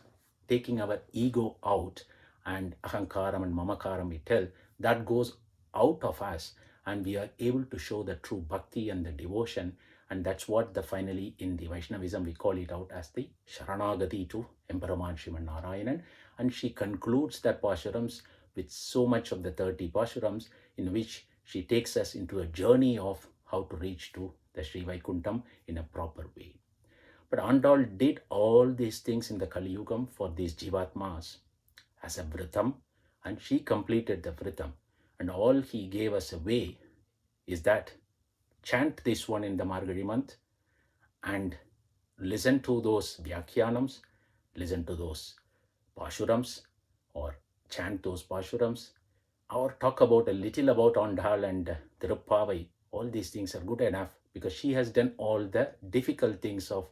taking our ego out, and ahankaram and mamakaram, we tell, that goes out of us, and we are able to show the true bhakti and the devotion. And that's what finally in the Vaishnavism we call it out as the Sharanagati to Emperuman Sriman Narayanan. And she concludes that Pashurams with so much of the 30 Pashurams, in which she takes us into a journey of how to reach to the Sri Vaikuntham in a proper way. But Andal did all these things in the Kali Yugam for these Jivatmas as a Vritam, and she completed the Vritam. And all he gave us a way is that chant this one in the Margazhi month and listen to those Vyakhyanams, listen to those Pashurams, or chant those Pashurams, or talk about a little about Andal and Thiruppavai. All these things are good enough, because she has done all the difficult things of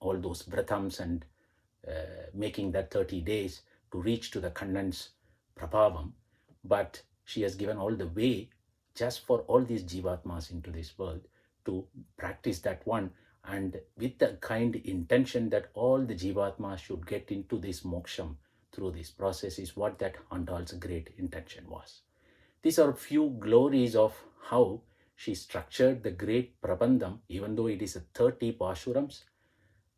all those Vratams and making that 30 days to reach to the Kannan's Prabhavam. But she has given all the way just for all these Jivatmas into this world to practice that one, and with the kind intention that all the Jivatmas should get into this moksham through this process, is what that Andal's great intention was. These are few glories of how she structured the great Prabandham. Even though it is a 30 Pashurams,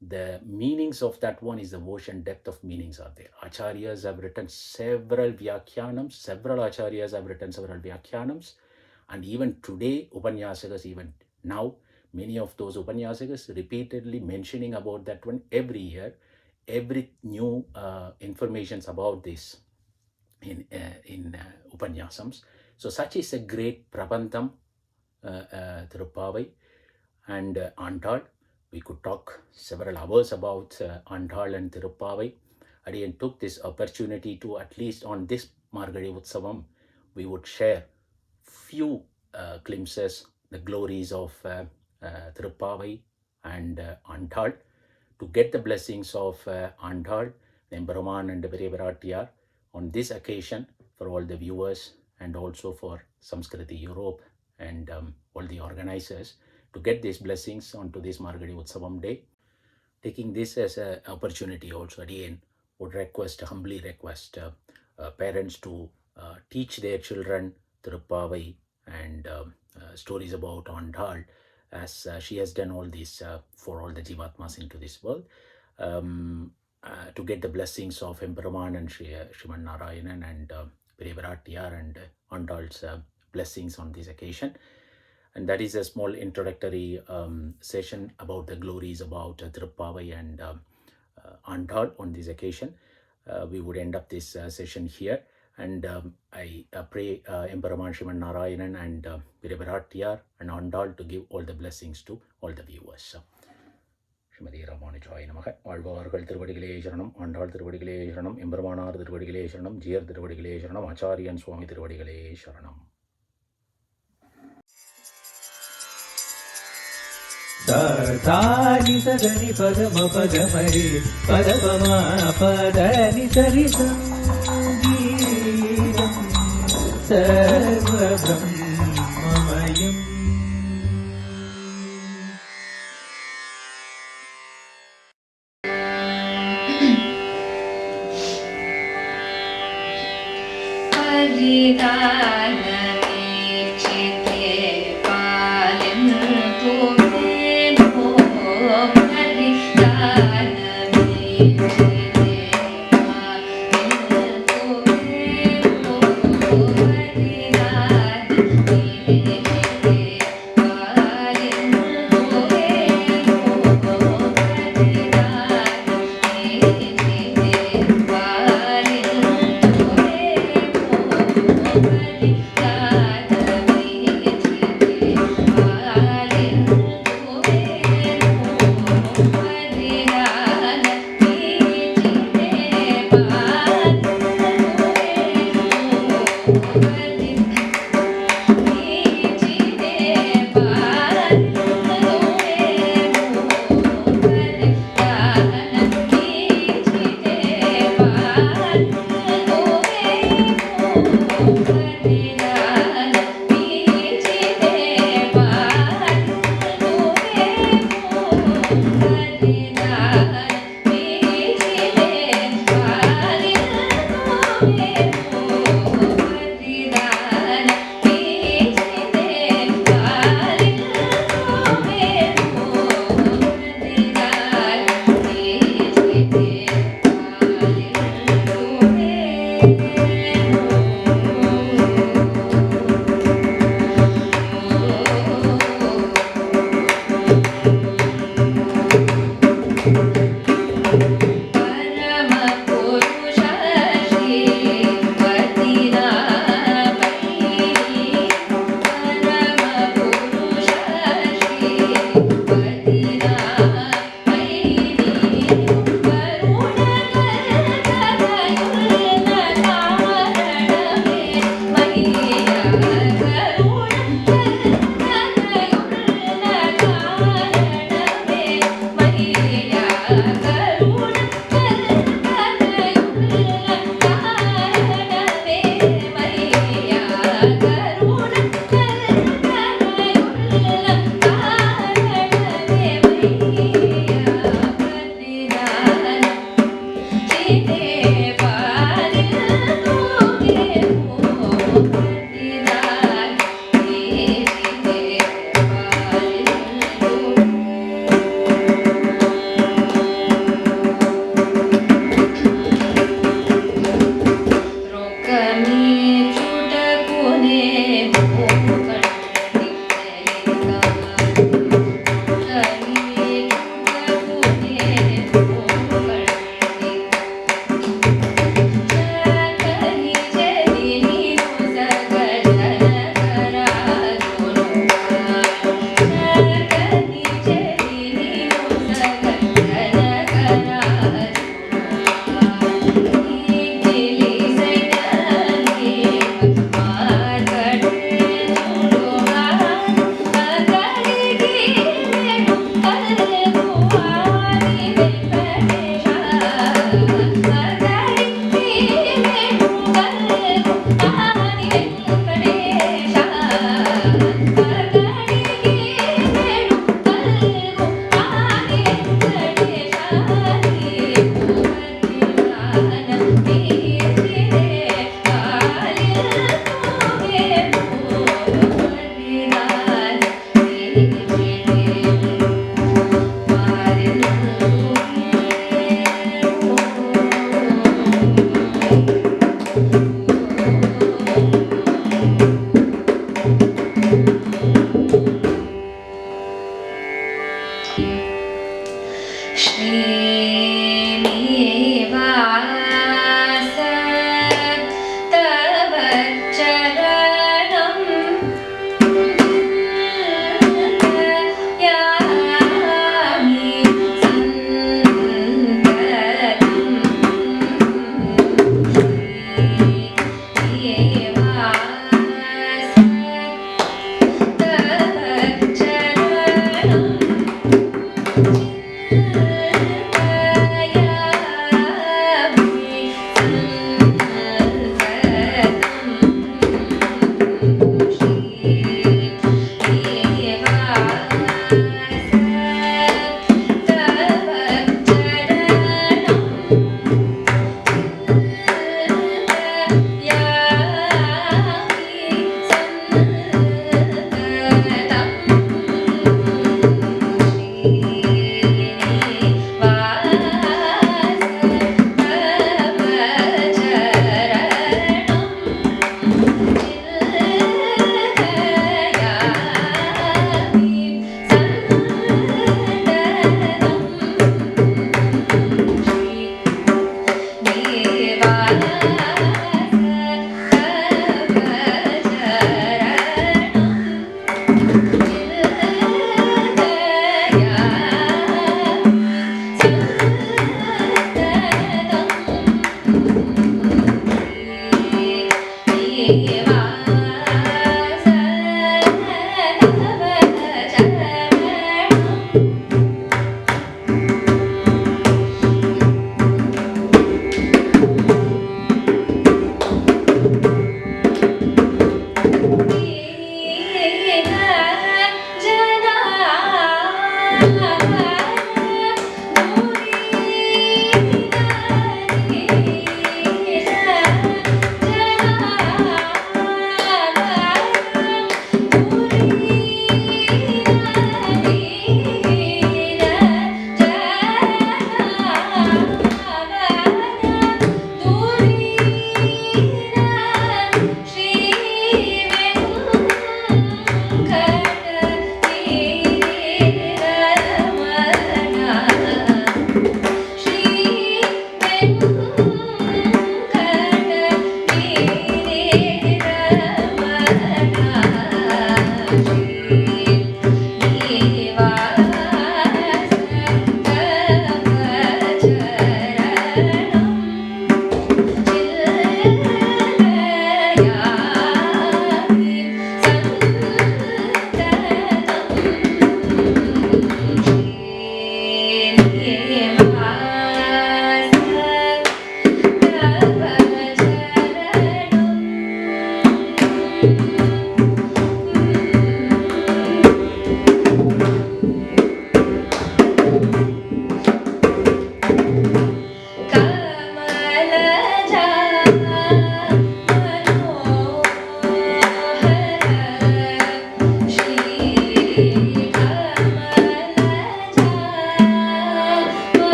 the meanings of that one is the ocean depth of meanings are there. Acharyas have written several Vyakhyanams, several Acharyas have written several Vyakhyanams, and even today, Upanyasakas, even now, many of those Upanyasakas repeatedly mentioning about that one every year, every new informations about this in Upanyasams. So such is a great Prabandham, Thiruppavai and Andal. We could talk several hours about Andal and Thiruppavai. Again, took this opportunity to, at least on this Margazhi Utsavam, we would share few glimpses, the glories of Thiruppavai and Andal, to get the blessings of Andal, Emperuman and Piratiyar on this occasion, for all the viewers and also for Samskriti Europe and all the organizers to get these blessings onto this Margazhi Utsavam day. Taking this as an opportunity also, again, would humbly request parents to teach their children Thiruppavai and stories about Andal, as she has done all this for all the Jivatmas into this world, to get the blessings of Emperor and Sriman Narayanan and Perivaratiyar and Andal's blessings on this occasion. And that is a small introductory session about the glories about Thiruppavai and Andal on this occasion. We would end up this session here. And I pray Emperor Sriman Narayanan and Perivaratiyar and Andal to give all the blessings to all the viewers. Smt Ramanujaya Namaha. Alvargal Tiruvadigaley Sharanam, Andal Tiruvadigaley Sharanam, Emperamanar Tiruvadigaley Sharanam, Jiyar Tiruvadigaley Sharanam, Acharyan Swami Tiruvadigaley Sharanam. Dani Sagani Padama Pagamari Padama Padani Sarisam Sarva Brahmamayam.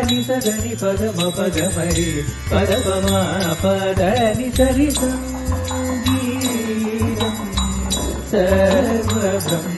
Ni sagani pagama pagamari padavama padani sari sangeetam sarva